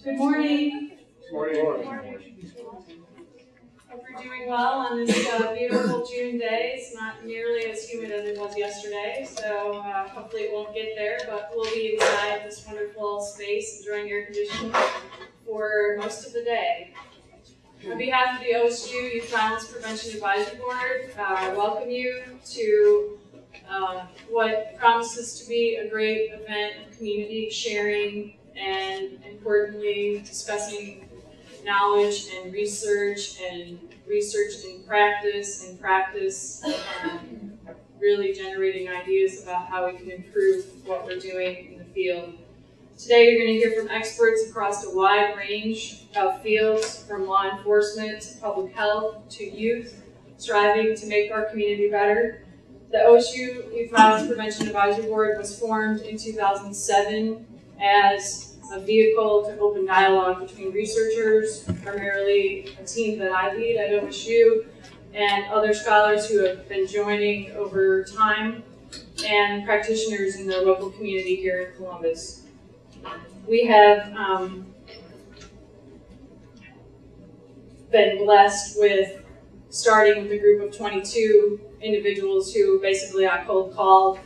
Good morning. Good morning. Hope you're doing well on this beautiful June day. It's not nearly as humid as it was yesterday, so hopefully it won't get there, but we'll be inside this wonderful space enjoying air conditioning for most of the day. On behalf of the OSU Youth Violence Prevention Advisory Board, I welcome you to what promises to be a great event of community sharing and, importantly, discussing knowledge and research in practice, really generating ideas about how we can improve what we're doing in the field. Today you're going to hear from experts across a wide range of fields, from law enforcement to public health to youth, striving to make our community better. The OSU Youth Violence Prevention Advisory Board was formed in 2007 as a vehicle to open dialogue between researchers, primarily a team that I lead at OSU, and other scholars who have been joining over time, and practitioners in the local community here in Columbus. We have been blessed with starting with a group of 22 individuals who basically I cold called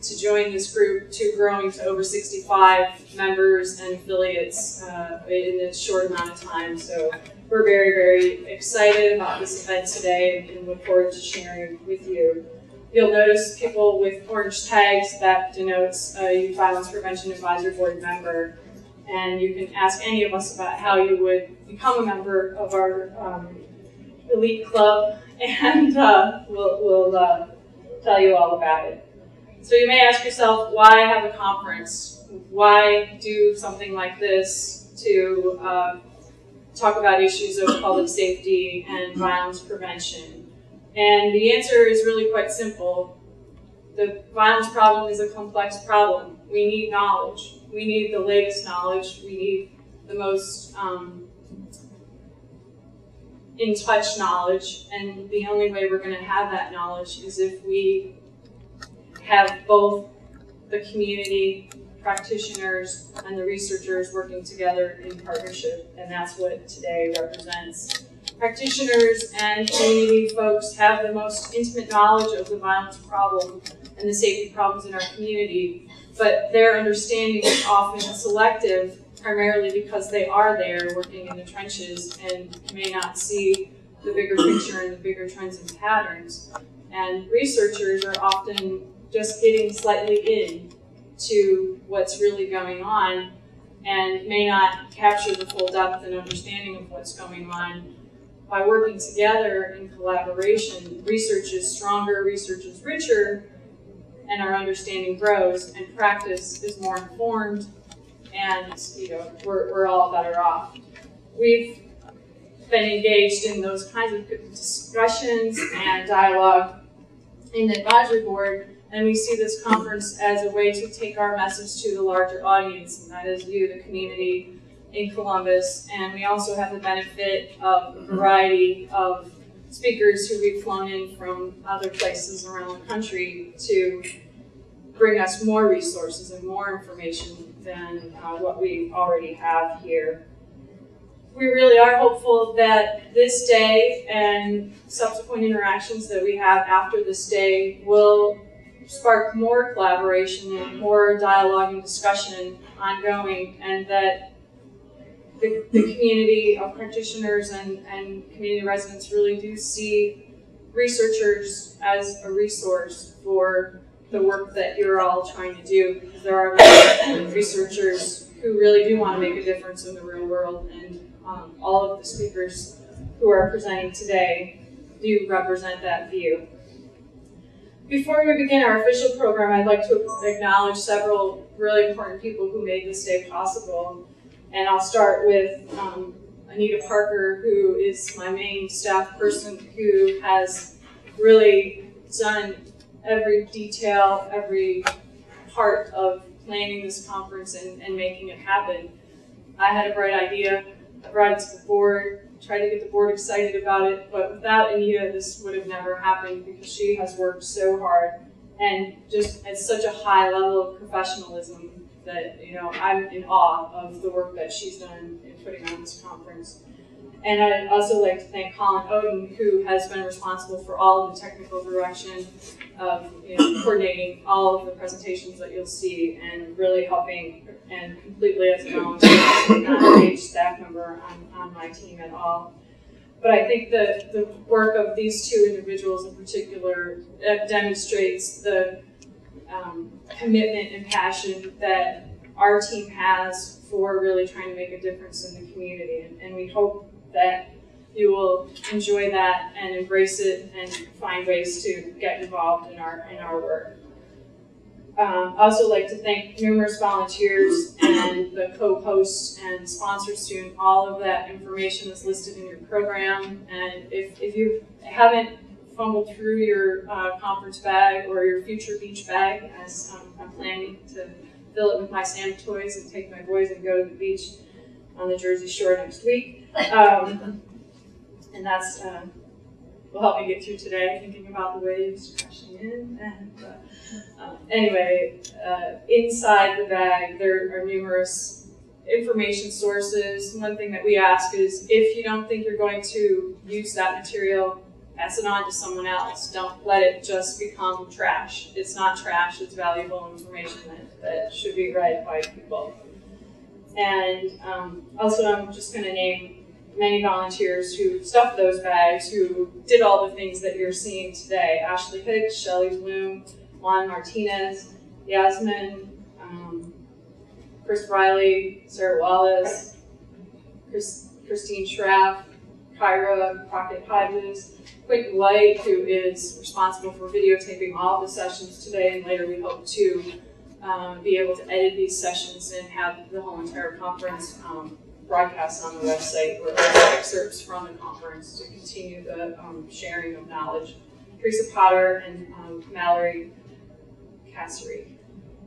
to join this group, to growing to over 65 members and affiliates in this short amount of time. So we're very, very excited about this event today and look forward to sharing with you. You'll notice people with orange tags. That denotes a Youth Violence Prevention Advisory Board member. And you can ask any of us about how you would become a member of our elite club, and we'll tell you all about it. So you may ask yourself, why have a conference? Why do something like this to talk about issues of public safety and violence prevention? And the answer is really quite simple. The violence problem is a complex problem. We need knowledge. We need the latest knowledge. We need the most in-touch knowledge. And the only way we're going to have that knowledge is if we have both the community practitioners and the researchers working together in partnership. And that's what today represents. Practitioners and community folks have the most intimate knowledge of the violence problem and the safety problems in our community, but their understanding is often selective, primarily because they are there working in the trenches and may not see the bigger picture and the bigger trends and patterns. And researchers are often just getting slightly in to what's really going on and may not capture the full depth and understanding of what's going on. By working together in collaboration, research is stronger, research is richer, and our understanding grows, and practice is more informed, and we're all better off. We've been engaged in those kinds of discussions and dialogue in the advisory board, and we see this conference as a way to take our message to the larger audience, and that is you, the community in Columbus. And we also have the benefit of a variety of speakers who we've flown in from other places around the country to bring us more resources and more information than what we already have here. We really are hopeful that this day and subsequent interactions that we have after this day will spark more collaboration and more dialogue and discussion ongoing, and that the community of practitioners and community residents really do see researchers as a resource for the work that you're all trying to do, because there are many researchers who really do want to make a difference in the real world, and all of the speakers who are presenting today do represent that view. Before we begin our official program, I'd like to acknowledge several really important people who made this day possible. And I'll start with Anita Parker, who is my main staff person, who has really done every detail, every part of planning this conference and making it happen. I had a bright idea, I brought it to the board, tried to get the board excited about it, but without Anita, this would have never happened because she has worked so hard and just at such a high level of professionalism that, you know, I'm in awe of the work that she's done in putting on this conference. And I'd also like to thank Colin Oden, who has been responsible for all of the technical direction of, you know, coordinating all of the presentations that you'll see and really helping, and completely as a volunteer, not a paid staff member on my team at all. But I think that the work of these two individuals in particular demonstrates the commitment and passion that our team has for really trying to make a difference in the community. And we hope that you will enjoy that and embrace it and find ways to get involved in our work. I'd also like to thank numerous volunteers and the co-hosts and sponsors to all of that information is listed in your program. And if you haven't fumbled through your conference bag or your future beach bag, as I'm planning to fill it with my Santa toys and take my boys and go to the beach on the Jersey Shore next week. And that's will help me get through today, thinking about the waves crashing in. And anyway, inside the bag, there are numerous information sources. One thing that we ask is if you don't think you're going to use that material, pass it on to someone else. Don't let it just become trash. It's not trash, it's valuable information that should be read by people. And also I'm just going to name many volunteers who stuffed those bags, who did all the things that you're seeing today. Ashley Hicks, Shelley Bloom, Juan Martinez, Yasmin, Chris Riley, Sarah Wallace, Christine Schraff, Kyra Crockett-Hodges, Quentin White, who is responsible for videotaping all the sessions today, and later we hope to be able to edit these sessions and have the whole entire conference broadcast on the website or excerpts from the conference to continue the sharing of knowledge. Teresa Potter and Mallory Cassery.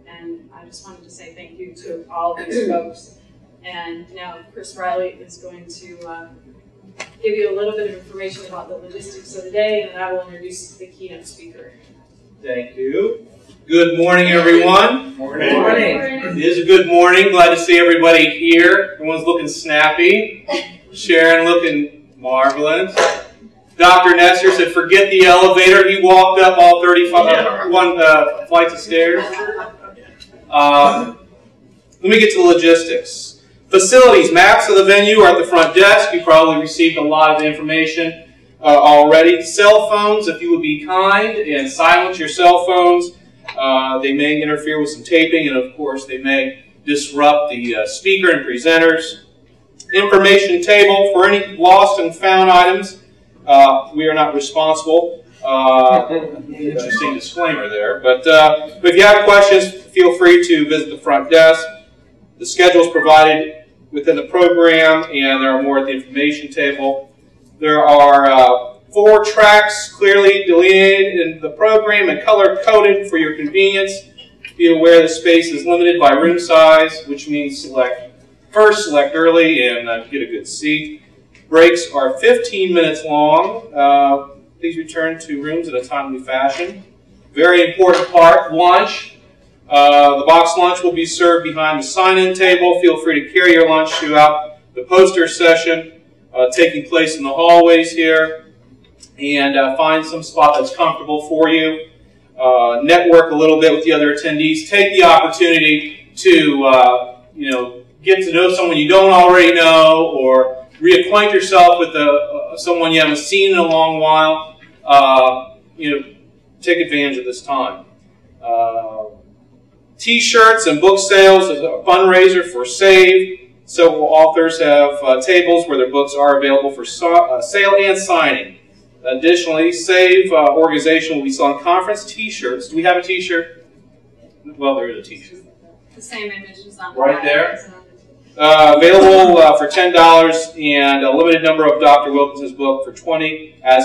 And I just wanted to say thank you to all of these folks. And now Chris Riley is going to give you a little bit of information about the logistics of the day, and I will introduce the keynote speaker. Thank you. Good morning, everyone. Morning. Morning. It is a good morning. Glad to see everybody here. Everyone's looking snappy. Sharon looking marvelous. Dr. Nestor said, forget the elevator. He walked up all 31 flights of stairs. Let me get to the logistics. Facilities, maps of the venue are at the front desk. You probably received a lot of information already. Cell phones, if you would be kind and silence your cell phones. They may interfere with some taping, and of course they may disrupt the speaker and presenters. Information table for any lost and found items. We are not responsible. Interesting disclaimer there. But if you have questions, feel free to visit the front desk. The schedule is provided within the program, and there are more at the information table. There are 4 tracks clearly delineated in the program and color-coded for your convenience. Be aware the space is limited by room size, which means select early and get a good seat. Breaks are 15 minutes long. Please return to rooms in a timely fashion. Very important part, lunch. The box lunch will be served behind the sign-in table. Feel free to carry your lunch throughout the poster session taking place in the hallways here. And find some spot that's comfortable for you. Network a little bit with the other attendees. Take the opportunity to get to know someone you don't already know, or reacquaint yourself with someone you haven't seen in a long while. Take advantage of this time. T-shirts and book sales is a fundraiser for SAVE. Several authors have tables where their books are available for sale and signing. Additionally, SAVE organization will be selling conference T-shirts. Do we have a T-shirt? Well, there is a T-shirt. The same image is on right there. Available for $10 and a limited number of Dr. Wilkinson's book for $20 as